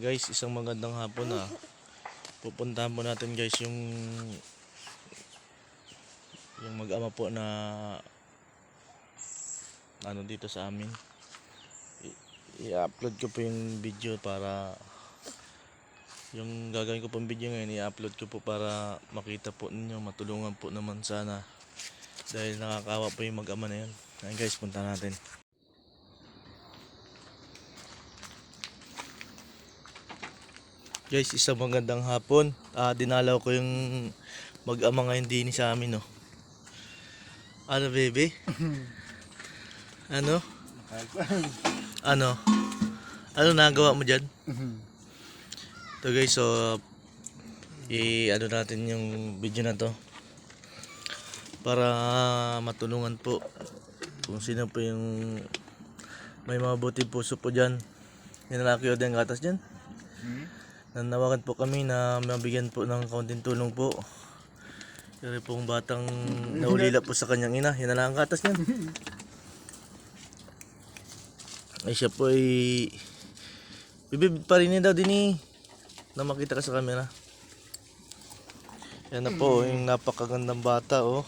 Guys, isang magandang hapon na. Pupuntahan po natin guys yung mag-ama po na ano dito sa amin. I-upload ko po yung video para yung gagawin ko pong video ngayon, i-upload ko po para makita po ninyo, matulungan po naman sana. Dahil nakakawa po yung mag-ama na yun. Ayan guys, punta natin. Guys, isang magandang hapon. Dinalaw ko yung mag-ama ngayon din sa amin, no. Ano, baby? Ano? Ano? Ano nagawa mo dyan? Ito guys, so ano natin yung video na to para matulungan po kung sino po yung may mabuti puso po dyan. Yung lalaki o din gatas dyan. Nanawagan po kami na mabigyan po ng kaunting tulong po. Pero pong batang naulila po sa kanyang ina. Yan na lang ang gatas niyan. Ay siya po ay bibib pa rin daw din na makita ka sa camera. Yan na po yung napakagandang bata oh.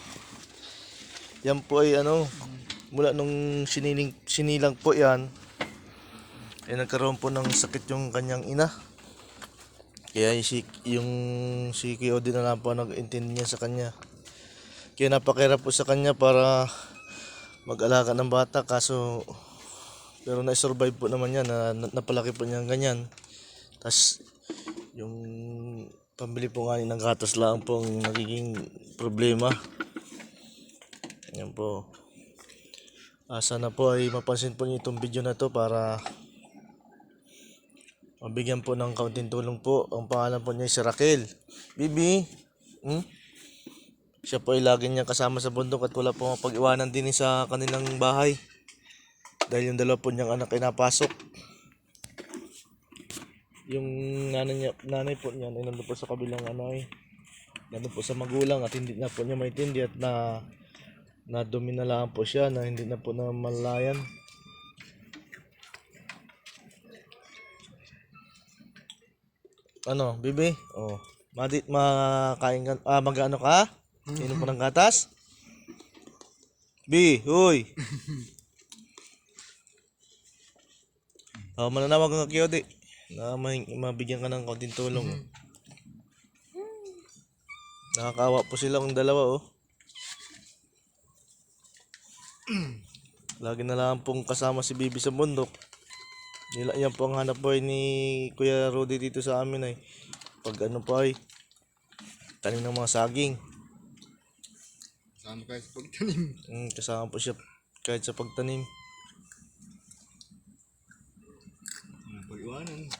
Yan po ay ano, mula nung sinilang po yan ay nagkaroon po ng sakit yung kanyang ina. Kaya yung si Kiyodi na lang po nag-intindi niya sa kanya. Kaya napakahirap po sa kanya para mag-alaga ng bata, kaso pero na-survive po naman yan, napalaki po niya ganyan. Tapos yung pambili po nga ng gatas lang po ang nagiging problema. Yan po. Sana po ay mapansin po niyo itong video na to para mabigyan po ng kaunting tulong po. Ang pangalan po niya ay si Raquel. Bibi, siya po ay lagi niyang kasama sa bundok at wala po mapag-iwanan din sa kanilang bahay. Dahil yung dalawa po niyang anak ay napasok. Yung nanay po niya ay nandun po sa kabilang nandun po sa magulang at hindi na po niya maintindi at nadumi na lang po siya na hindi na po na malayan. Ano, bibi? Oh, makain ka, mag-ano ka? Inom mo ng gatas? Bi, huy. Mananawag ka Kiyodi na mabigyan ka ng kaunting tulong. Nakakaawa po silang dalawa oh. Lagi na lang pong kasama si Bibi sa bundok. Yan po ang hanap buhay ni Kuya Rudy dito sa amin ay pag ano po ay tanim ng mga saging. Kasama kayo sa pagtanim. Kasama po siya kahit sa pagtanim. Pag-iwanan.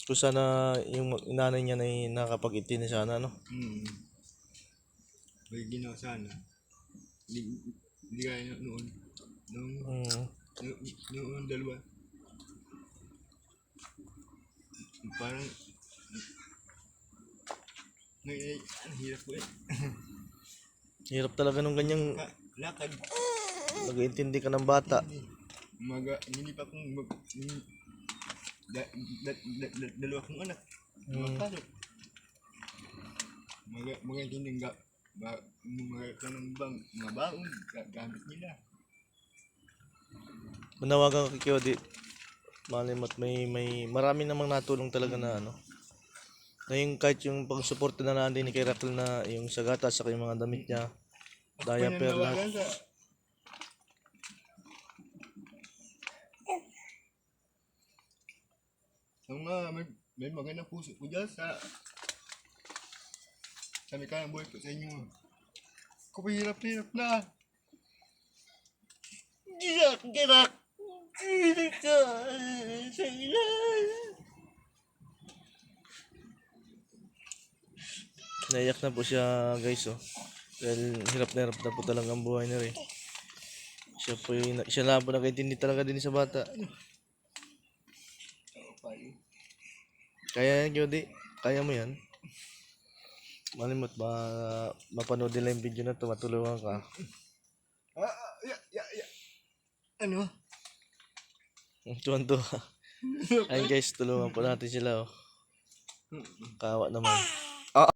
Kung sana yung nanay niya na nakapag-itin na sana no. May ginawa sana. Hindi kaya noon. Noong dalawa. Parang hirap po eh. Hirap talaga nung ganyang Lakad. nag-iintindi ka ng bata. Hindi pa akong dalawa kong anak. Mapasok. Magandang mga baon gamit nila. Manawagan ka kay Kiyodi. Malimot may marami namang natulong talaga na ano. Na yung kahit yung pag-suporta na natin ni kay Raquel na yung sa gatas sa yung mga damit niya. Diaper lahat. May magandang puso po dyan sa may kayang buhay po sa inyo. Hirap na. Giyak ka sa ilan. Naiyak na po siya guys oh. Dahil hirap na po talaga ang buhay niya rin. Siya lang po nakaintindi talaga din sa bata. Kaya yan Jody, kaya mo yan. Malimot mapanood nila yung video na to, matulungan ka. Ano? Tuwan-tuwa. Ayun guys, tulungan po natin sila oh. Kawa naman.